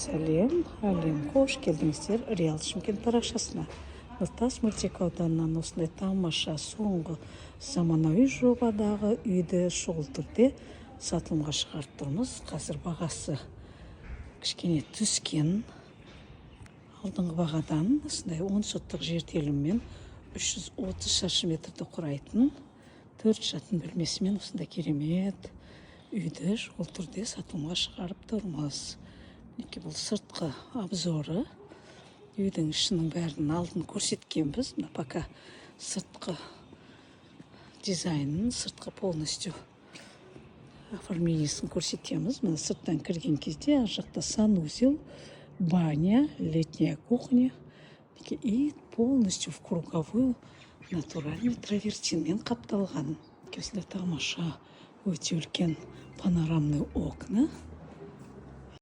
Сәлем, қош келдіңіздер Реал Шымкент парақшасына. Нұртас мөлтек ауданынан осындай тамаша соңғы заманауи жобадағы үйді шұғыл түрде сатылымға шығарып тұрмыз. Қазір бағасы кішкене түскен. Алдыңғы бағадан осындай 10 сотық жер телімімен 330 шаршы метрді құрайтын 4 жатын бөлмесімен осындай керемет үйді шұғыл түрде сатылымға шығарып тұрмыз. Бұл сыртқы обзоры. Үйдің ішінің бәрін алдын көрсеткенбіз. Мына пока сыртқы дизайнын, сыртқы полностью оформлениесін көрсетеміз. Мына сырттан кірген кезде ар жақта санузел, баня, летняя кухня и полностью в круговую натуральный травертинмен қапталған. Осындай тамаша өте үлкен панорамный окна.